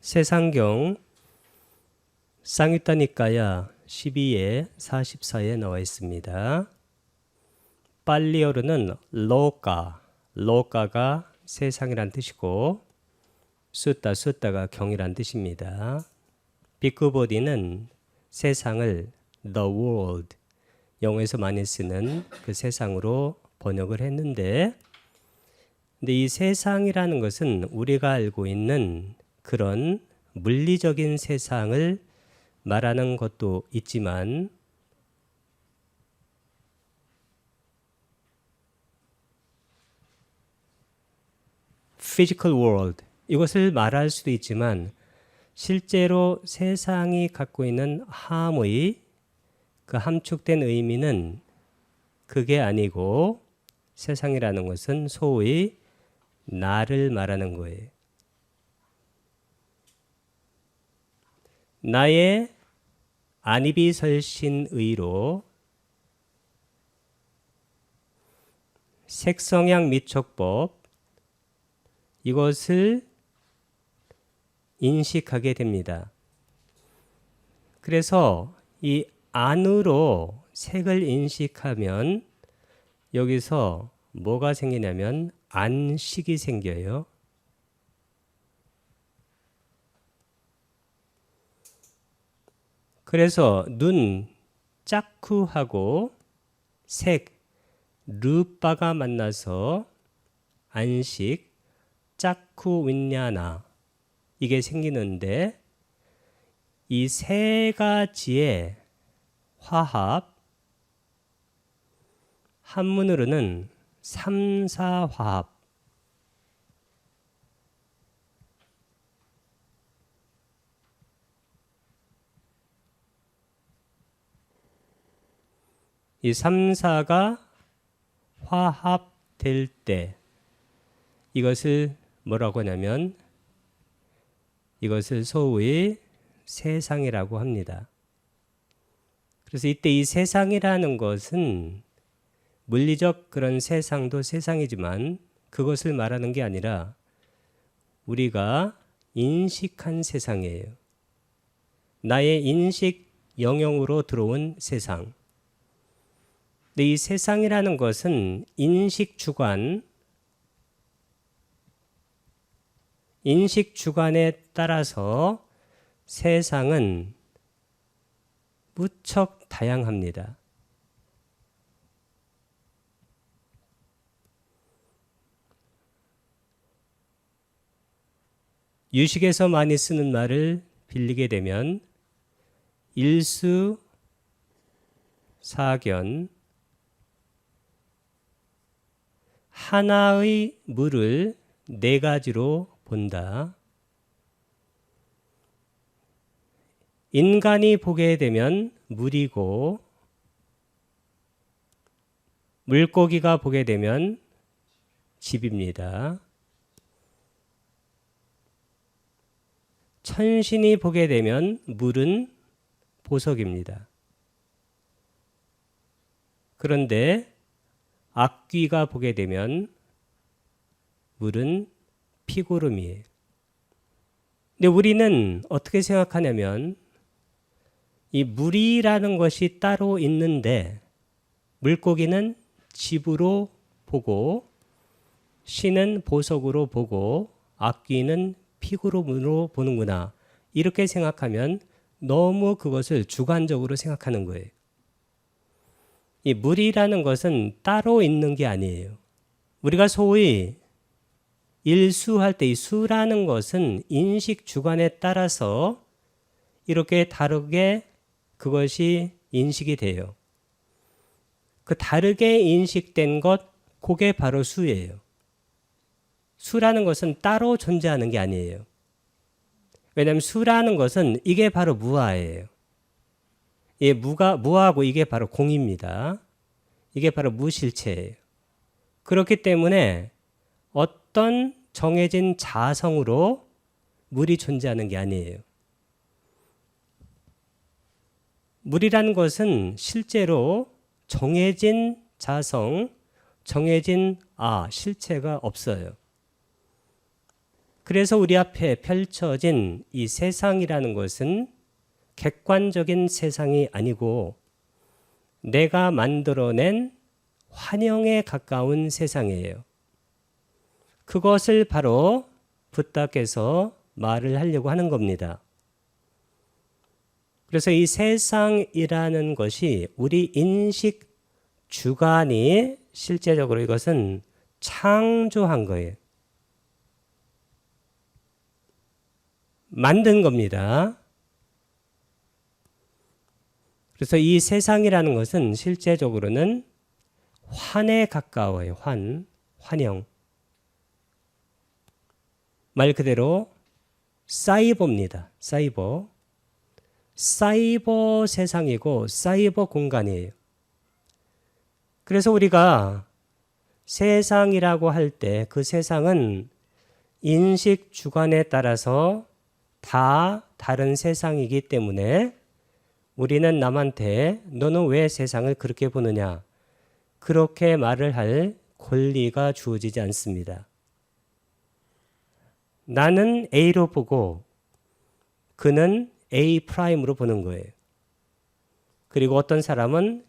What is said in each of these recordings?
세상경 쌍유따니까야 12에 44에 나와 있습니다. 빨리어르는 로가가 세상이란 뜻이고 숫다가 경이란 뜻입니다. 비크보디는 세상을 the world, 영어에서 많이 쓰는 그 세상으로 번역을 했는데, 근데 이 세상이라는 것은 우리가 알고 있는 그런 물리적인 세상을 말하는 것도 있지만 physical world, 이것을 말할 수도 있지만 실제로 세상이 갖고 있는 함의 그 함축된 의미는 그게 아니고 세상이라는 것은 소위 나를 말하는 거예요. 나의 안이비설신의로 색성향 미촉법, 이것을 인식하게 됩니다. 그래서 이 안으로 색을 인식하면 여기서 뭐가 생기냐면 안식이 생겨요. 그래서 눈, 짜쿠하고 색, 르빠가 만나서 안식, 짜쿠 윈냐나, 이게 생기는데 이 세 가지의 화합, 한문으로는 삼사화합, 이 삼사가 화합될 때 이것을 뭐라고 하냐면 이것을 소위 세상이라고 합니다. 그래서 이때 이 세상이라는 것은 물리적 그런 세상도 세상이지만 그것을 말하는 게 아니라 우리가 인식한 세상이에요. 나의 인식 영역으로 들어온 세상. 근데 이 세상이라는 것은 인식 주관에 따라서 세상은 무척 다양합니다. 유식에서 많이 쓰는 말을 빌리게 되면 일수사견, 하나의 물을 네 가지로 본다. 인간이 보게 되면 물이고, 물고기가 보게 되면 집입니다. 천신이 보게 되면 물은 보석입니다. 그런데 악귀가 보게 되면 물은 피고름이에요. 근데 우리는 어떻게 생각하냐면 이 물이라는 것이 따로 있는데 물고기는 집으로 보고 신은 보석으로 보고 악귀는 피고름으로 보는구나, 이렇게 생각하면 너무 그것을 주관적으로 생각하는 거예요. 이 물이라는 것은 따로 있는 게 아니에요. 우리가 소위 일수할 때 이 수라는 것은 인식 주관에 따라서 이렇게 다르게 그것이 인식이 돼요. 그 다르게 인식된 것, 그게 바로 수예요. 수라는 것은 따로 존재하는 게 아니에요. 왜냐하면 수라는 것은 이게 바로 무아예요. 이 무아하고 이게 바로 공입니다. 이게 바로 무실체예요. 그렇기 때문에 어떤 정해진 자성으로 물이 존재하는 게 아니에요. 물이라는 것은 실제로 정해진 자성, 정해진 실체가 없어요. 그래서 우리 앞에 펼쳐진 이 세상이라는 것은 객관적인 세상이 아니고 내가 만들어낸 환영에 가까운 세상이에요. 그것을 바로 붓다께서 말을 하려고 하는 겁니다. 그래서 이 세상이라는 것이 우리 인식 주관이 실제적으로 이것은 창조한 거예요. 만든 겁니다. 그래서 이 세상이라는 것은 실제적으로는 환에 가까워요. 환영. 말 그대로 사이버입니다. 사이버 세상이고 사이버 공간이에요. 그래서 우리가 세상이라고 할 때 그 세상은 인식 주관에 따라서 다 다른 세상이기 때문에 우리는 남한테 너는 왜 세상을 그렇게 보느냐 그렇게 말을 할 권리가 주어지지 않습니다. 나는 A로 보고 그는 A 프라임으로 보는 거예요. 그리고 어떤 사람은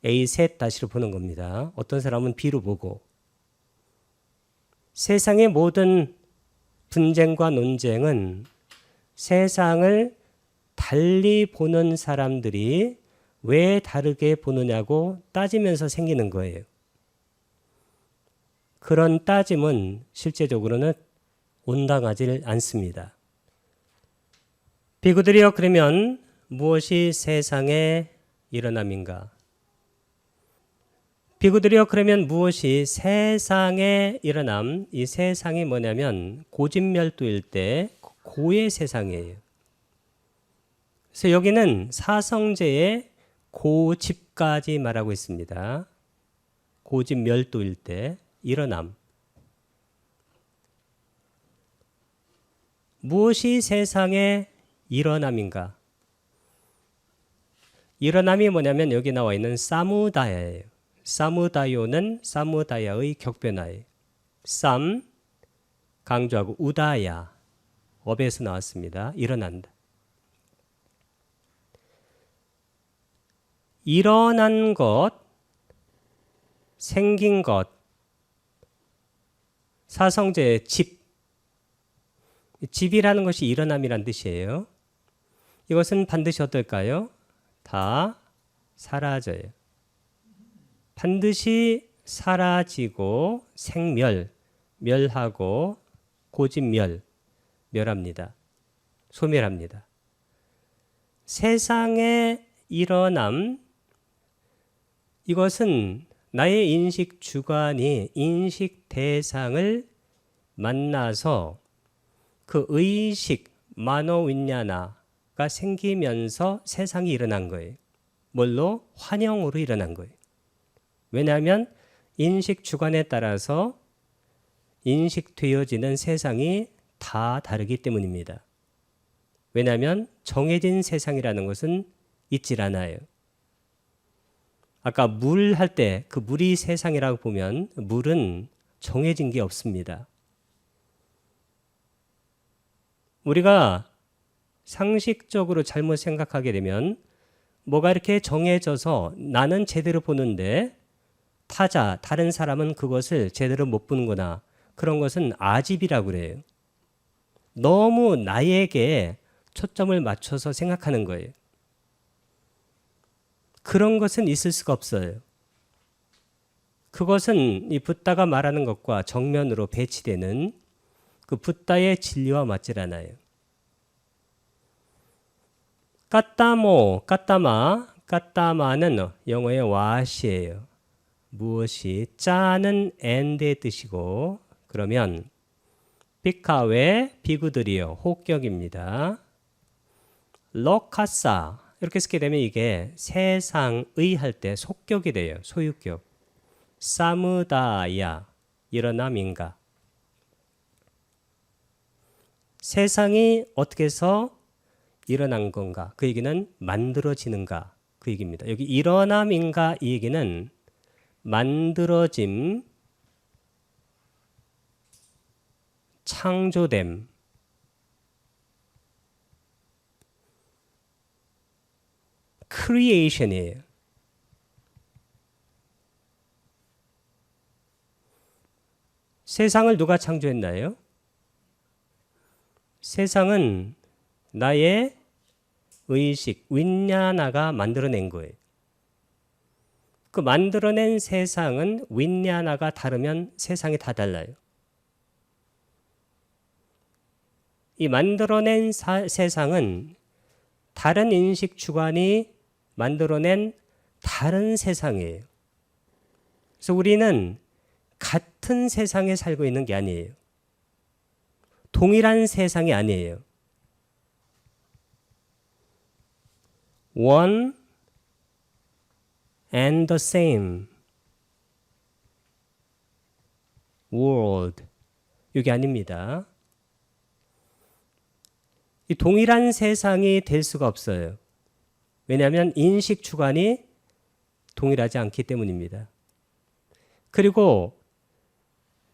A 셋 다시로 보는 겁니다. 어떤 사람은 B로 보고. 세상의 모든 분쟁과 논쟁은 세상을 달리 보는 사람들이 왜 다르게 보느냐고 따지면서 생기는 거예요. 그런 따짐은 실제적으로는 온당하지 않습니다. 비구들이여 그러면 무엇이 세상의 일어남인가? 비구들이여 그러면 무엇이 세상의 일어남? 이 세상이 뭐냐면 고집멸도일 때 고의 세상이에요. 그래서 여기는 사성제의 고집까지 말하고 있습니다. 고집멸도일 때 일어남. 무엇이 세상의 일어남인가? 일어남이 뭐냐면 여기 나와 있는 사무다야예요. 사무다요는 사무다야의 격변화예요. 쌈 강조하고 우다야 업에서 나왔습니다. 일어난다. 일어난 것, 생긴 것, 사성제의 집. 집이라는 것이 일어남이란 뜻이에요. 이것은 반드시 어떨까요? 다 사라져요. 반드시 사라지고 생멸, 멸하고 고집멸, 멸합니다. 소멸합니다. 세상의 일어남, 이것은 나의 인식 주관이 인식 대상을 만나서 그 의식, 마노윈야나가 생기면서 세상이 일어난 거예요. 뭘로? 환영으로 일어난 거예요. 왜냐하면 인식 주관에 따라서 인식되어지는 세상이 다 다르기 때문입니다. 왜냐하면 정해진 세상이라는 것은 있질 않아요. 아까 물 할 때 그 물이 세상이라고 보면 물은 정해진 게 없습니다. 우리가 상식적으로 잘못 생각하게 되면 뭐가 이렇게 정해져서 나는 제대로 보는데 타자, 다른 사람은 그것을 제대로 못 보는구나. 그런 것은 아집이라고 그래요. 너무 나에게 초점을 맞춰서 생각하는 거예요. 그런 것은 있을 수가 없어요. 그것은 이 붓다가 말하는 것과 정면으로 배치되는 그 붓다의 진리와 맞질 않아요. 까따마는 영어의 와시예요. 무엇이? 짜는 and의 뜻이고, 그러면 비카웨 비구들이요 호격입니다. 로카사 이렇게 쓰게 되면 이게 세상의 할 때 속격이 돼요. 소유격. 사무다야 일어남인가. 세상이 어떻게 해서 일어난 건가? 그 얘기는 만들어지는가? 그 얘기입니다. 여기 일어남인가 이 얘기는 만들어짐, 창조됨, creation이에요. 세상을 누가 창조했나요? 세상은 나의 의식, 윈냐나가 만들어낸 거예요. 그 만들어낸 세상은 윈냐나가 다르면 세상이 다 달라요. 이 만들어낸 세상은 다른 인식 주관이 만들어낸 다른 세상이에요. 그래서 우리는 같은 세상에 살고 있는 게 아니에요. 동일한 세상이 아니에요. One and the same world. 이게 아닙니다. 이 동일한 세상이 될 수가 없어요. 왜냐하면 인식 주관이 동일하지 않기 때문입니다. 그리고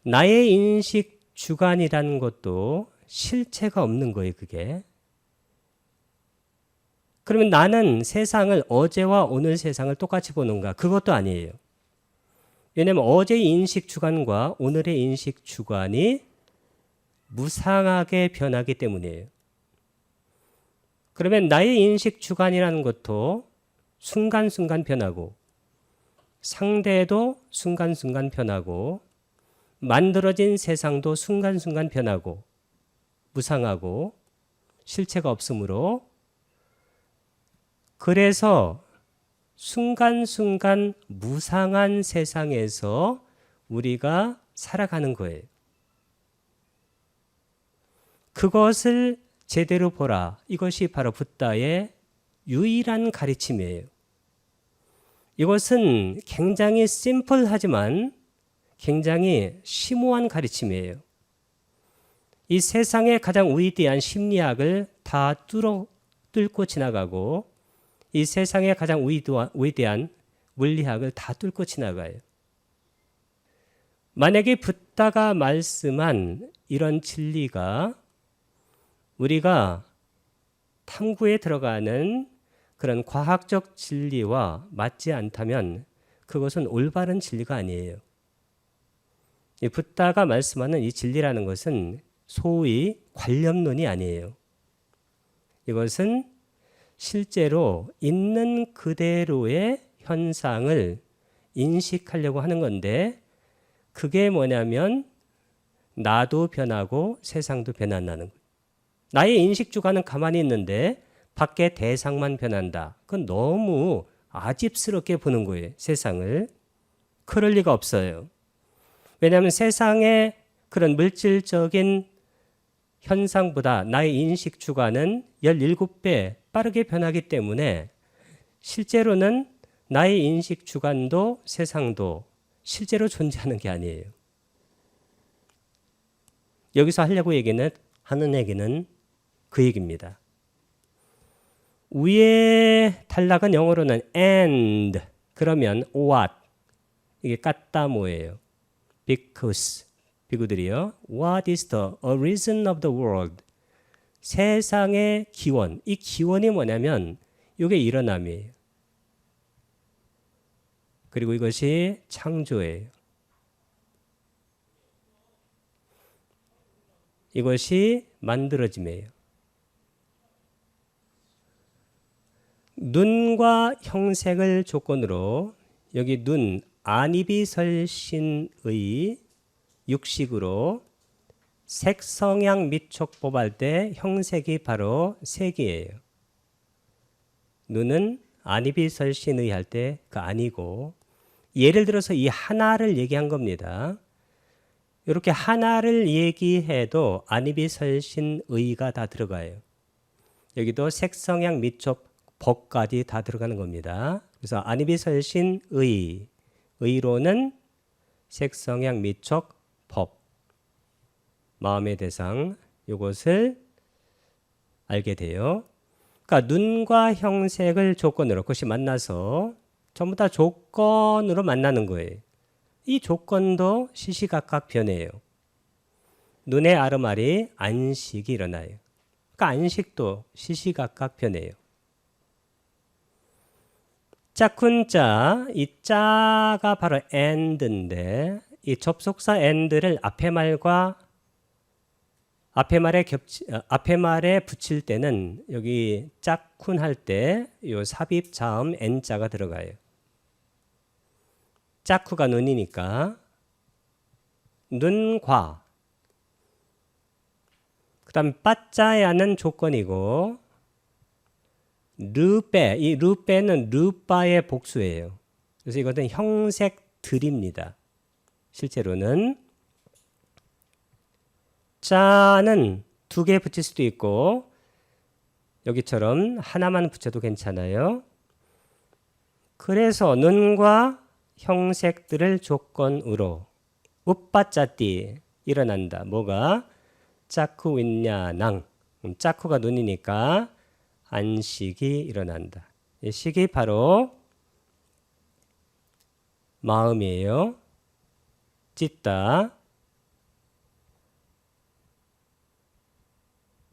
나의 인식 주관이라는 것도 실체가 없는 거예요, 그게. 그러면 나는 세상을 어제와 오늘 세상을 똑같이 보는가? 그것도 아니에요. 왜냐하면 어제의 인식 주관과 오늘의 인식 주관이 무상하게 변하기 때문이에요. 그러면 나의 인식 주관이라는 것도 순간순간 변하고 상대도 순간순간 변하고 만들어진 세상도 순간순간 변하고 무상하고 실체가 없으므로 그래서 순간순간 무상한 세상에서 우리가 살아가는 거예요. 그것을 제대로 보라. 이것이 바로 붓다의 유일한 가르침이에요. 이것은 굉장히 심플하지만 굉장히 심오한 가르침이에요. 이 세상의 가장 위대한 심리학을 다 뚫고 지나가고 이 세상의 가장 위대한 물리학을 다 뚫고 지나가요. 만약에 붓다가 말씀한 이런 진리가 우리가 탐구에 들어가는 그런 과학적 진리와 맞지 않다면 그것은 올바른 진리가 아니에요. 이 붓다가 말씀하는 이 진리라는 것은 소위 관념론이 아니에요. 이것은 실제로 있는 그대로의 현상을 인식하려고 하는 건데 그게 뭐냐면 나도 변하고 세상도 변한다는 거예요. 나의 인식 주관은 가만히 있는데 밖에 대상만 변한다. 그건 너무 아집스럽게 보는 거예요. 세상을. 그럴 리가 없어요. 왜냐하면 세상의 그런 물질적인 현상보다 나의 인식 주관은 17배 빠르게 변하기 때문에 실제로는 나의 인식 주관도 세상도 실제로 존재하는 게 아니에요. 여기서 하는 얘기는 그 얘기입니다. 위에 단락은 영어로는 and 그러면 what 이게 까따모예요. because 비구들이요. What is the origin of the world? 세상의 기원. 이 기원이 뭐냐면 이게 일어남이에요. 그리고 이것이 창조예요. 이것이 만들어짐이에요. 눈과 형색을 조건으로 여기 눈 안이비설신의 육식으로 색성향 미촉법 할 때 형색이 바로 색이에요. 눈은 안이비설신의 할 때 그 아니고 예를 들어서 이 하나를 얘기한 겁니다. 이렇게 하나를 얘기해도 안이비설신의가 다 들어가요. 여기도 색성향 미촉법까지 다 들어가는 겁니다. 그래서 안이비설신의 의로는 색성향 미촉 법 마음의 대상 이것을 알게 돼요. 그러니까 눈과 형색을 조건으로 그것이 만나서 전부 다 조건으로 만나는 거예요. 이 조건도 시시각각 변해요. 눈의 아르마리 안식이 일어나요. 그러니까 안식도 시시각각 변해요. 짝훈자, 이 자가 바로 and인데 이 접속사 and를 앞에 말에 붙일 때는 여기 짝훈 할 때 요 삽입 자음 n자가 들어가요. 짝후가 눈이니까 눈과 그다음 빠짜야는 조건이고 르빼, 이 르빼는 르빠의 복수예요. 그래서 이것은 형색들입니다. 실제로는 짜는 두 개 붙일 수도 있고 여기처럼 하나만 붙여도 괜찮아요. 그래서 눈과 형색들을 조건으로 우빠짜띠 일어난다. 뭐가? 짜쿠 윈냐낭. 짜쿠가 눈이니까 안식이 일어난다. 이 식이 바로 마음이에요. 찢다.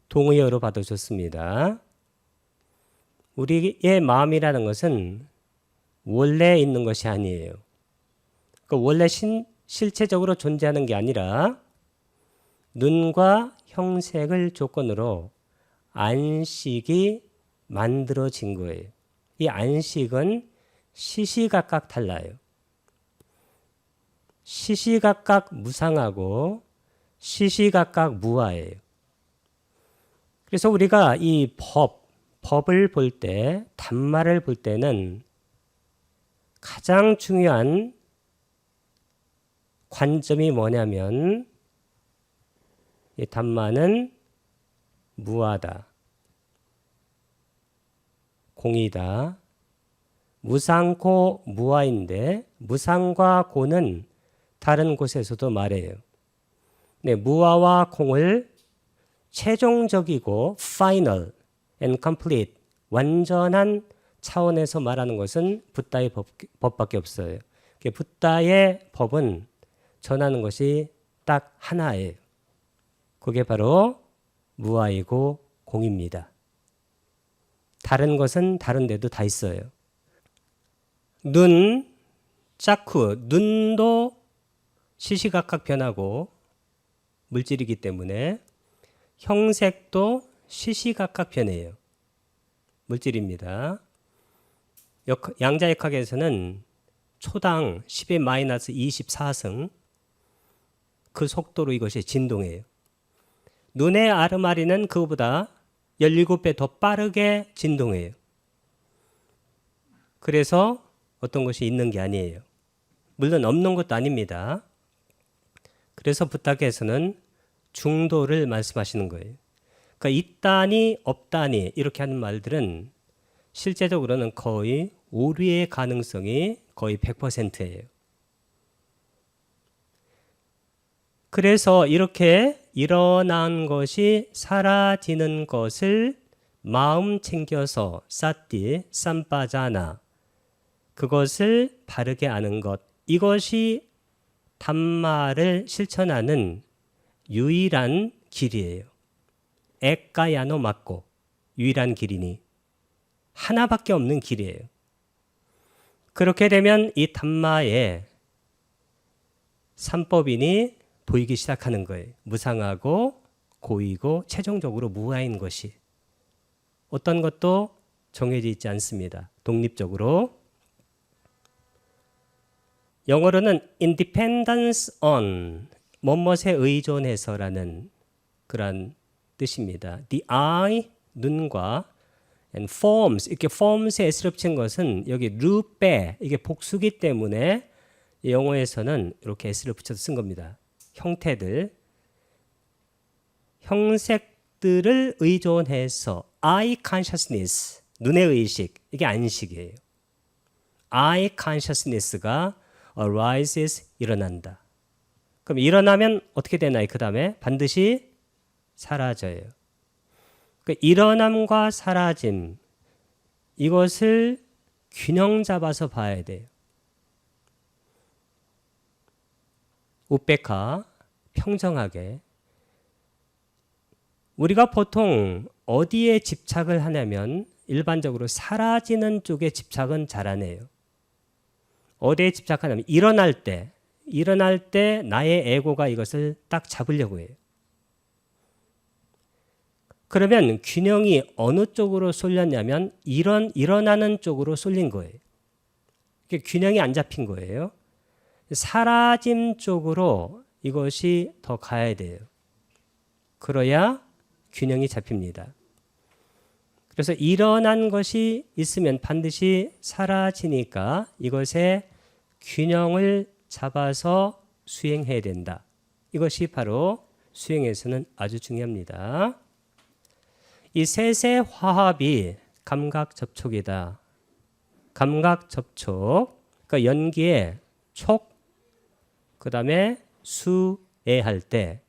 동의어로 봐도 좋습니다. 우리의 마음이라는 것은 원래 있는 것이 아니에요. 그러니까 원래 실체적으로 존재하는 게 아니라 눈과 형색을 조건으로 안식이 만들어진 거예요. 이 안식은 시시각각 달라요. 시시각각 무상하고 시시각각 무아예요. 그래서 우리가 이 법을 볼 때, 단말을 볼 때는 가장 중요한 관점이 뭐냐면 이 단말은 무아다, 공이다, 무상고 무아인데 무상과 고는 다른 곳에서도 말해요. 네, 무아와 공을 최종적이고 final and complete 완전한 차원에서 말하는 것은 붓다의 법밖에 없어요. 붓다의 법은 전하는 것이 딱 하나예요. 그게 바로 무아이고 공입니다. 다른 것은 다른 데도 다 있어요. 눈, 짜쿠, 눈도 시시각각 변하고 물질이기 때문에 형색도 시시각각 변해요. 물질입니다. 양자역학에서는 초당 10의 마이너스 24승 그 속도로 이것이 진동해요. 눈의 아르마리는 그거보다 17배 더 빠르게 진동해요. 그래서 어떤 것이 있는 게 아니에요. 물론 없는 것도 아닙니다. 그래서 부탁에서는 중도를 말씀하시는 거예요. 그러니까 있다니 없다니 이렇게 하는 말들은 실제적으로는 거의 오류의 가능성이 거의 100%예요. 그래서 이렇게 일어난 것이 사라지는 것을 마음 챙겨서 사띠, 쌈빠자나 그것을 바르게 아는 것, 이것이 단마를 실천하는 유일한 길이에요. 에까야노 맞고 유일한 길이니 하나밖에 없는 길이에요. 그렇게 되면 이 단마의 삼법인이 보이기 시작하는 거예요. 무상하고 고이고 최종적으로 무아인 것이. 어떤 것도 정해져 있지 않습니다. 독립적으로. 영어로는 independence on, 뭐뭇에 의존해서라는 그런 뜻입니다. The eye, 눈과 and forms, 이렇게 forms에 S를 붙인 것은 여기 르빼, 이게 복수기 때문에 영어에서는 이렇게 S를 붙여서 쓴 겁니다. 형태들, 형색들을 의존해서 eye consciousness, 눈의 의식, 이게 안식이에요. eye consciousness가 arises, 일어난다. 그럼 일어나면 어떻게 되나요? 그 다음에 반드시 사라져요. 그러니까 일어남과 사라짐, 이것을 균형 잡아서 봐야 돼요. 우백화, 평정하게. 우리가 보통 어디에 집착을 하냐면 일반적으로 사라지는 쪽에 집착은 잘 안 해요. 어디에 집착하냐면 일어날 때 나의 에고가 이것을 딱 잡으려고 해요. 그러면 균형이 어느 쪽으로 쏠렸냐면 일어나는 쪽으로 쏠린 거예요. 균형이 안 잡힌 거예요. 사라짐 쪽으로 이것이 더 가야 돼요. 그래야 균형이 잡힙니다. 그래서 일어난 것이 있으면 반드시 사라지니까 이것의 균형을 잡아서 수행해야 된다. 이것이 바로 수행에서는 아주 중요합니다. 이 셋의 화합이 감각 접촉이다. 감각 접촉, 그러니까 연기에 촉, 그 다음에 수에 할 때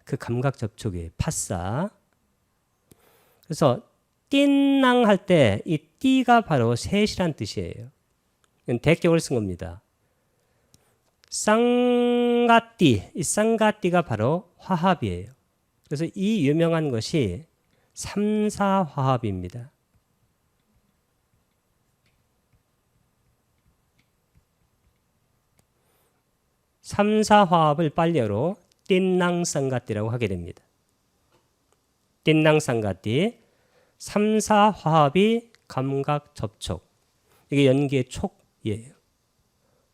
그 감각 접촉이 파싸. 그래서 띵낭 할 때 이 띠가 바로 셋이란 뜻이에요. 대격을 쓴 겁니다. 쌍가띠, 이 쌍가띠가 바로 화합이에요. 그래서 이 유명한 것이 삼사화합입니다. 삼사화합을 빨리어로 띵낭쌍가띠라고 하게 됩니다. 띵낭쌍가띠, 삼사화합이 감각 접촉. 이게 연기의 촉이에요.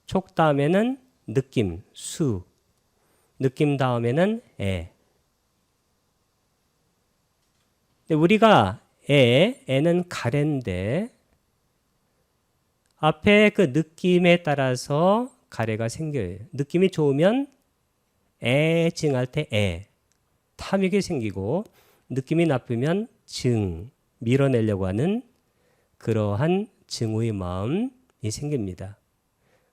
촉 다음에는 느낌, 수. 느낌 다음에는 애. 우리가 애는 가래인데 앞에 그 느낌에 따라서 가래가 생겨요. 느낌이 좋으면 증할 때 탐욕이 생기고, 느낌이 나쁘면 증, 밀어내려고 하는 그러한 증오의 마음이 생깁니다.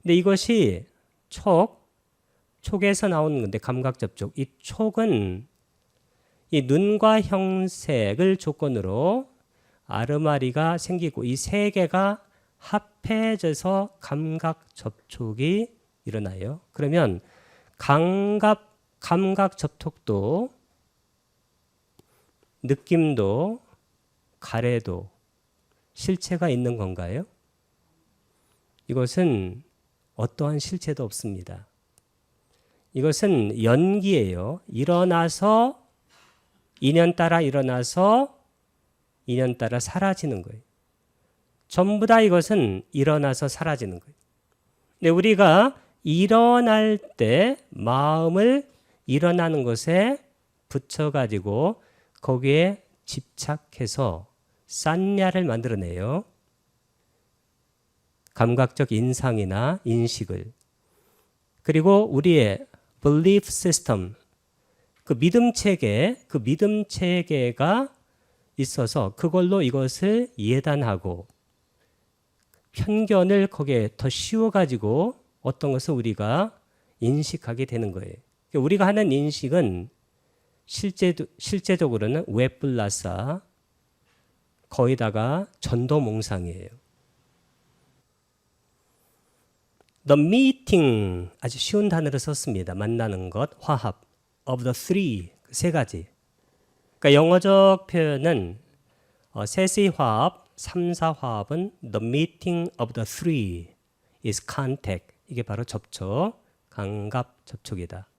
근데 이것이 촉에서 나오는 건데, 감각 접촉. 이 촉은 이 눈과 형색을 조건으로 아르마리가 생기고 이 세 개가 합해져서 감각 접촉이 일어나요. 그러면 감각 접촉도, 느낌도, 가래도 실체가 있는 건가요? 이것은 어떠한 실체도 없습니다. 이것은 연기예요. 일어나서 인연 따라 일어나서 인연 따라 사라지는 거예요. 전부 다 이것은 일어나서 사라지는 거예요. 근데 우리가 일어날 때 마음을 일어나는 것에 붙여가지고 거기에 집착해서 산냐를 만들어내요. 감각적 인상이나 인식을. 그리고 우리의 belief system, 그 믿음 체계가 있어서 그걸로 이것을 예단하고 편견을 거기에 더 씌워가지고 어떤 것을 우리가 인식하게 되는 거예요. 우리가 하는 인식은 실제적으로는 웹플라사, 거의다가 전도몽상이에요. The meeting, 아주 쉬운 단어를 썼습니다. 만나는 것, 화합. Of the three, 세 가지. 그러니까 영어적 표현은 셋의 화합, 삼사화합은 the meeting of the three is contact. 이게 바로 접촉, 감각 접촉이다.